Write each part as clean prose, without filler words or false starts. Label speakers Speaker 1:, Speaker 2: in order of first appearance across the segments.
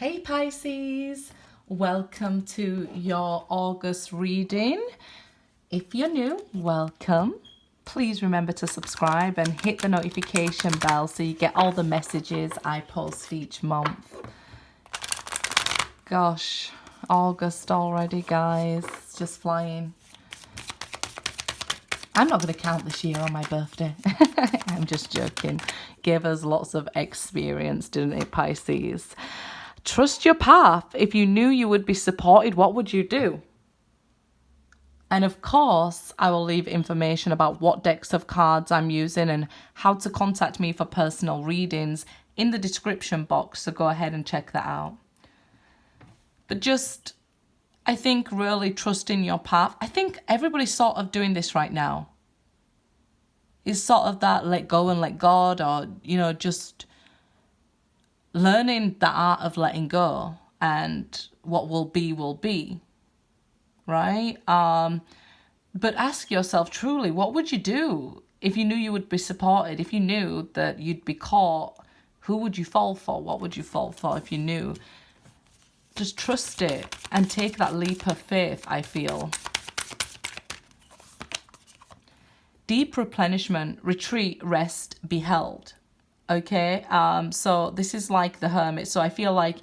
Speaker 1: Hey Pisces, welcome to your August reading. If you're new, welcome. Please remember to subscribe and hit the notification bell so you get all the messages I post each month. Gosh, August already, guys. It's just flying. I'm not going to count this year on my birthday. I'm just joking. Gave us lots of experience, didn't it, Pisces? Trust your path. If you knew you would be supported, what would you do? And of course, I will leave information about what decks of cards I'm using and how to contact me for personal readings in the description box. So go ahead and check that out. But just, I think, really trusting your path. I think everybody's sort of doing this right now. It's sort of that let go and let God, or, just learning the art of letting go, and what will be, right? But ask yourself truly, what would you do if you knew you would be supported? If you knew that you'd be caught, who would you fall for? What would you fall for if you knew? Just trust it and take that leap of faith, I feel. Deep replenishment, retreat, rest, be held. Okay, so this is like the Hermit. So I feel like,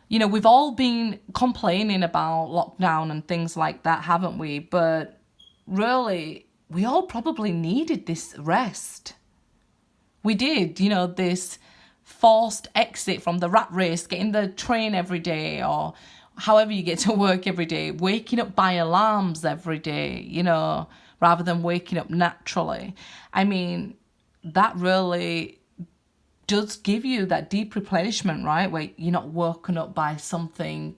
Speaker 1: we've all been complaining about lockdown and things like that, haven't we? But really, we all probably needed this rest. We did, this forced exit from the rat race, getting the train every day, or however you get to work every day, waking up by alarms every day, rather than waking up naturally. I mean, that really does give you that deep replenishment, right? Where you're not woken up by something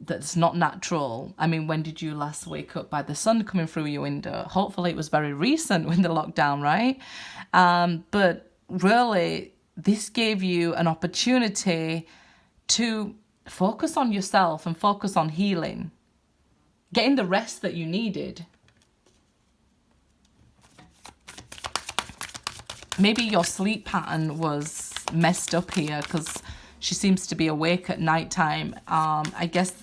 Speaker 1: that's not natural. I mean, when did you last wake up by the sun coming through your window? Hopefully it was very recent with the lockdown, right? But really, this gave you an opportunity to focus on yourself and focus on healing, getting the rest that you needed. Maybe your sleep pattern was messed up here because she seems to be awake at nighttime. I guess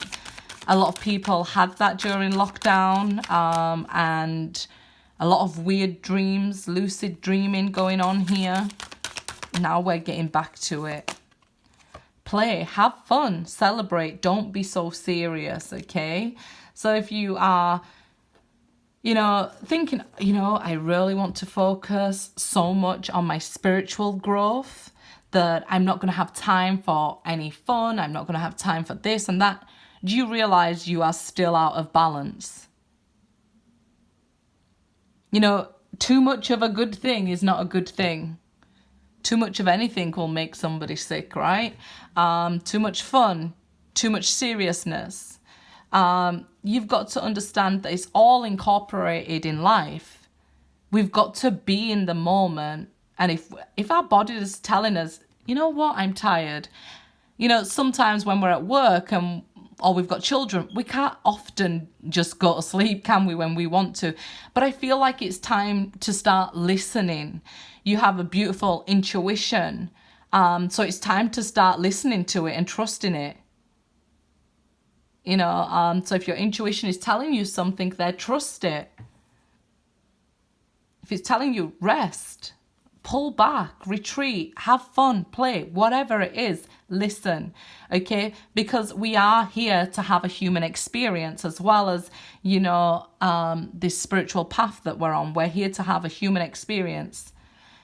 Speaker 1: a lot of people had that during lockdown, and a lot of weird dreams, lucid dreaming going on here. Now we're getting back to it. Play, have fun, celebrate, don't be so serious, okay? So if you are thinking, I really want to focus so much on my spiritual growth that I'm not going to have time for any fun. I'm not going to have time for this and that. Do you realize you are still out of balance? Too much of a good thing is not a good thing. Too much of anything will make somebody sick, right? Too much fun, too much seriousness. You've got to understand that it's all incorporated in life. We've got to be in the moment. And if our body is telling us, you know what, I'm tired. Sometimes when we're at work or we've got children, we can't often just go to sleep, can we, when we want to? But I feel like it's time to start listening. You have a beautiful intuition. So it's time to start listening to it and trusting it. So if your intuition is telling you something there, trust it. If it's telling you rest, pull back, retreat, have fun, play, whatever it is, listen, okay? Because we are here to have a human experience as well as, this spiritual path that we're on. We're here to have a human experience.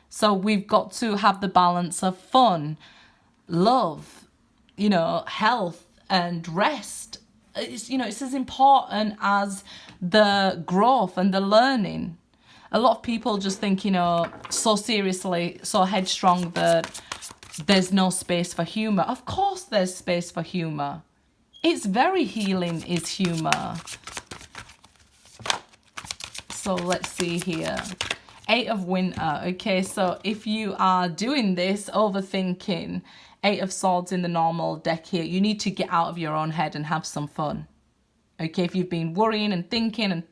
Speaker 1: So we've got to have the balance of fun, love, health and rest. It's as important as the growth and the learning. A lot of people just think, so seriously, so headstrong that there's no space for humor. Of course there's space for humor. It's very healing is humor. So let's see here. 8 of Winter. Okay, so if you are doing this, overthinking, 8 of Swords in the normal deck here, you need to get out of your own head and have some fun. Okay, if you've been worrying and thinking and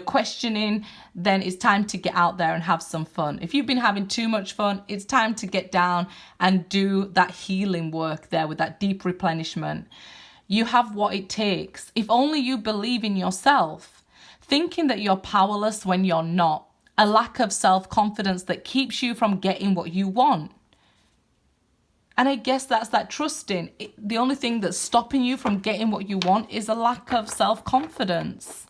Speaker 1: questioning, then it's time to get out there and have some fun. If you've been having too much fun, it's time to get down and do that healing work there with that deep replenishment. You have what it takes. If only you believe in yourself. Thinking that you're powerless when you're not. A lack of self-confidence that keeps you from getting what you want. And I guess that's that trusting. The only thing that's stopping you from getting what you want is a lack of self-confidence.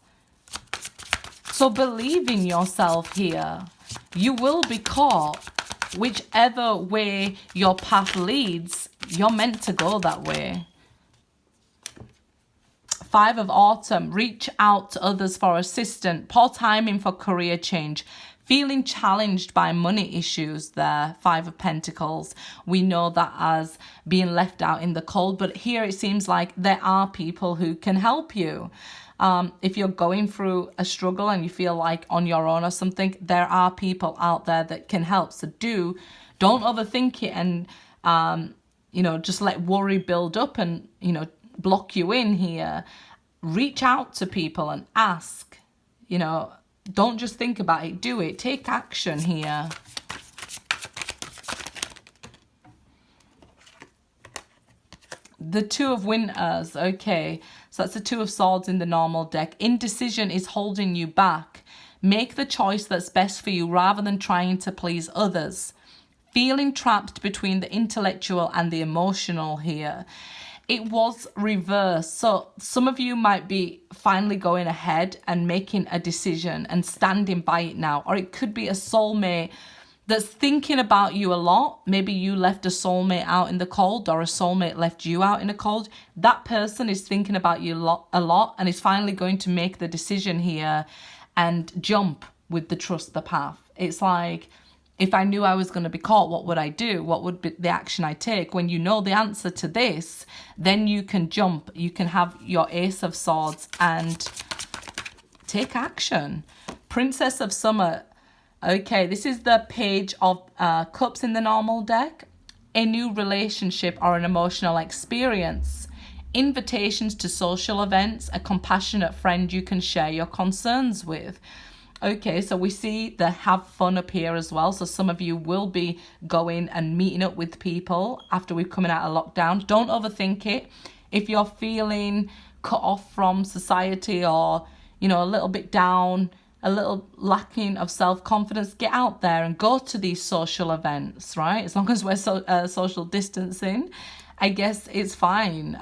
Speaker 1: So believe in yourself here. You will be caught. Whichever way your path leads, you're meant to go that way. 5 of Autumn, reach out to others for assistance. Poor timing for career change. Feeling challenged by money issues there, 5 of Pentacles. We know that as being left out in the cold, but here it seems like there are people who can help you. If you're going through a struggle and you feel like on your own or something, there are people out there that can help. So don't overthink it and, just let worry build up and, block you in here. Reach out to people and ask, don't just think about it, do it. Take action here. The 2 of Winters, okay. So that's the 2 of Swords in the normal deck. Indecision is holding you back. Make the choice that's best for you rather than trying to please others. Feeling trapped between the intellectual and the emotional here. It was reversed. So some of you might be finally going ahead and making a decision and standing by it now. Or it could be a soulmate that's thinking about you a lot. Maybe you left a soulmate out in the cold or a soulmate left you out in the cold. That person is thinking about you a lot and is finally going to make the decision here and jump with the trust the path. It's like, if I knew I was going to be caught, what would I do? What would be the action I take? When you know the answer to this, then you can jump. You can have your Ace of Swords and take action. Princess of Summer. Okay, this is the Page of Cups in the normal deck. A new relationship or an emotional experience. Invitations to social events. A compassionate friend you can share your concerns with. Okay, so we see the have fun up here as well. So some of you will be going and meeting up with people after we've come out of lockdown. Don't overthink it. If you're feeling cut off from society or, a little bit down, a little lacking of self-confidence, get out there and go to these social events, right? As long as we're social distancing, I guess it's fine.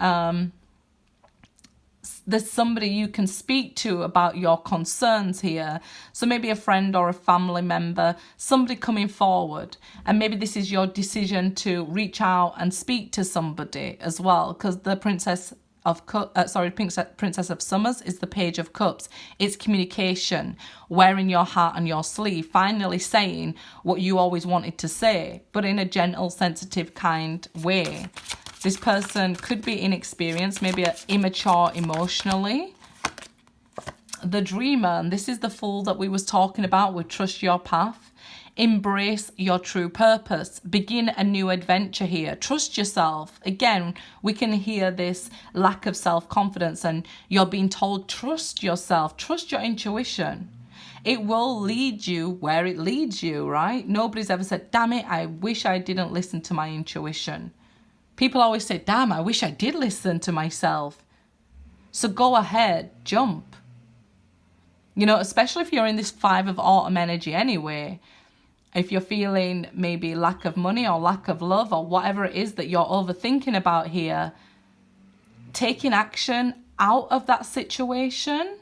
Speaker 1: There's somebody you can speak to about your concerns here. So maybe a friend or a family member, somebody coming forward. And maybe this is your decision to reach out and speak to somebody as well. Because the Princess of Summers is the Page of Cups. It's communication, wearing your heart on your sleeve, finally saying what you always wanted to say, but in a gentle, sensitive, kind way. This person could be inexperienced, maybe immature emotionally. The Dreamer, and this is the Fool that we was talking about with Trust Your Path. Embrace your true purpose. Begin a new adventure here. Trust yourself. Again, we can hear this lack of self-confidence and you're being told, trust yourself, trust your intuition. It will lead you where it leads you, right? Nobody's ever said, damn it, I wish I didn't listen to my intuition. People always say, damn, I wish I did listen to myself. So go ahead, jump. Especially if you're in this 5 of Autumn energy anyway. If you're feeling maybe lack of money or lack of love or whatever it is that you're overthinking about here, taking action out of that situation,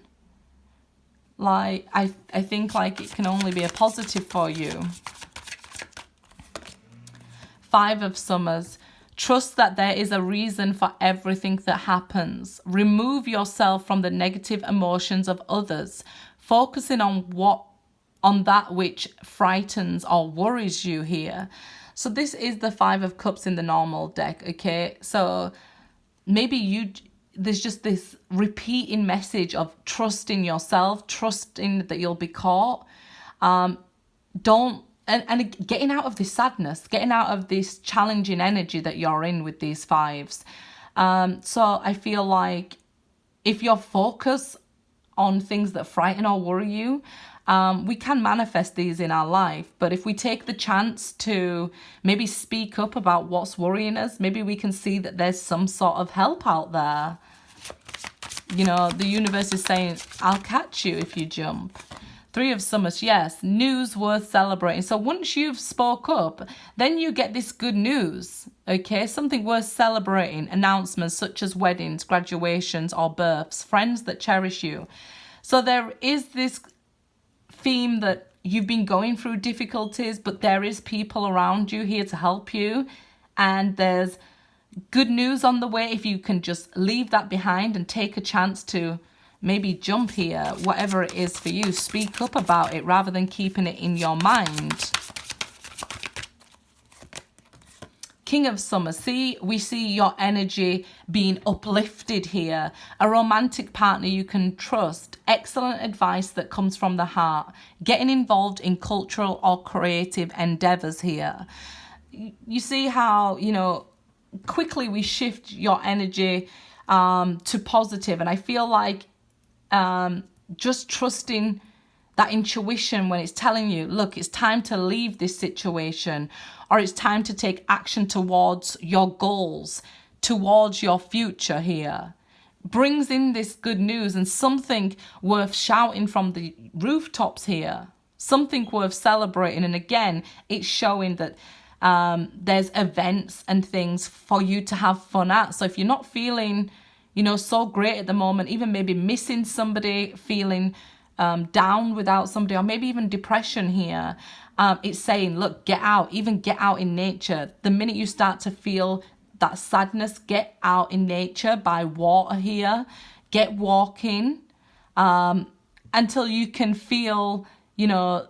Speaker 1: I think it can only be a positive for you. 5 of Summers. Trust that there is a reason for everything that happens. Remove yourself from the negative emotions of others, focusing on that which frightens or worries you here. So this is the 5 of Cups in the normal deck, okay? So maybe there's just this repeating message of trusting yourself, trusting that you'll be caught. And getting out of this sadness, getting out of this challenging energy that you're in with these 5s. So I feel like if you're focused on things that frighten or worry you. We can manifest these in our life, but if we take the chance to maybe speak up about what's worrying us, maybe we can see that there's some sort of help out there. You know, the universe is saying, I'll catch you if you jump. Three of Summers, yes, news worth celebrating. So once you've spoke up, then you get this good news, okay? Something worth celebrating, announcements such as weddings, graduations, or births, friends that cherish you. So there is this theme that you've been going through difficulties, but there is people around you here to help you. And there's good news on the way if you can just leave that behind and take a chance to maybe jump here, whatever it is for you. Speak up about it rather than keeping it in your mind. King of Summer, we see your energy being uplifted here. A romantic partner you can trust. Excellent advice that comes from the heart. Getting involved in cultural or creative endeavors here. You see how, you know, quickly we shift your energy to positive. And I feel like just trusting that intuition when it's telling you, look, it's time to leave this situation, or it's time to take action towards your goals, towards your future here, brings in this good news and something worth shouting from the rooftops here, something worth celebrating. And again, it's showing that there's events and things for you to have fun at. So if you're not feeling, you know, so great at the moment, even maybe missing somebody, feeling down without somebody, or maybe even depression here, it's saying, look, get out, even get out in nature. The minute you start to feel that sadness, get out in nature by water here, get walking until you can feel, you know,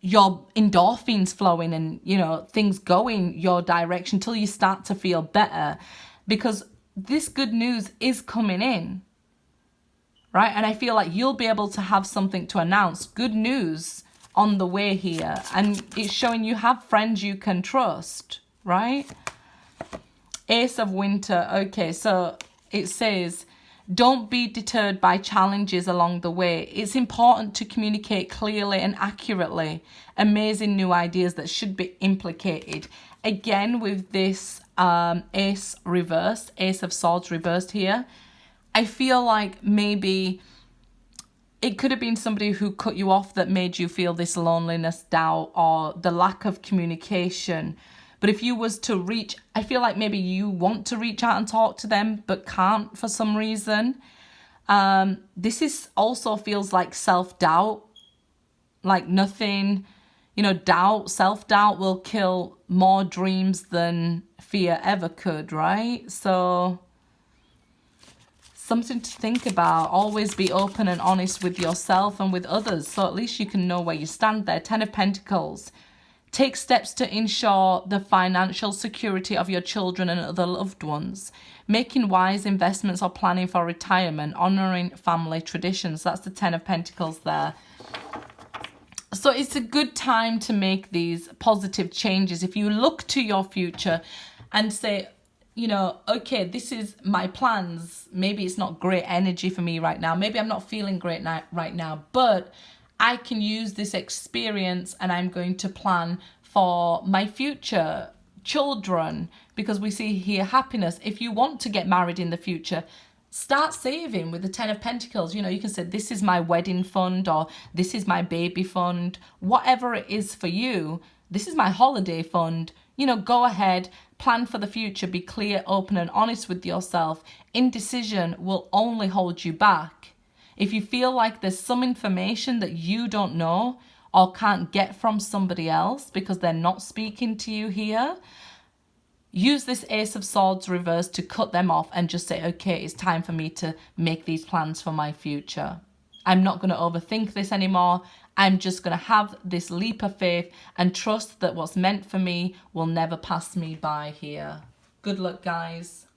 Speaker 1: your endorphins flowing and, you know, things going your direction till you start to feel better, because this good news is coming in, right? And I feel like you'll be able to have something to announce, good news on the way here. And it's showing you have friends you can trust, right? Ace of Winter. Okay, so it says, don't be deterred by challenges along the way. It's important to communicate clearly and accurately. Amazing new ideas that should be implicated. Again, with this Ace reversed, Ace of Swords reversed here, I feel like maybe it could have been somebody who cut you off that made you feel this loneliness, doubt, or the lack of communication. But if you was to reach, I feel like maybe you want to reach out and talk to them, but can't for some reason. This is also feels like self-doubt, like nothing, you know, doubt, self-doubt will kill more dreams than fear ever could, right? So something to think about. Always be open and honest with yourself and with others, so at least you can know where you stand there. 10 of Pentacles. Take steps to ensure the financial security of your children and other loved ones. Making wise investments or planning for retirement. Honouring family traditions. That's the 10 of Pentacles there. So it's a good time to make these positive changes. If you look to your future and say, you know, okay, this is my plans. Maybe it's not great energy for me right now. Maybe I'm not feeling great right now, but I can use this experience and I'm going to plan for my future children, because we see here happiness. If you want to get married in the future, start saving with the 10 of Pentacles. You know, you can say, this is my wedding fund, or this is my baby fund, whatever it is for you. This is my holiday fund. You know, go ahead, plan for the future, be clear, open and honest with yourself. Indecision will only hold you back. If you feel like there's some information that you don't know or can't get from somebody else because they're not speaking to you here, use this Ace of Swords reverse to cut them off and just say, okay, it's time for me to make these plans for my future. I'm not going to overthink this anymore. I'm just going to have this leap of faith and trust that what's meant for me will never pass me by here. Good luck, guys.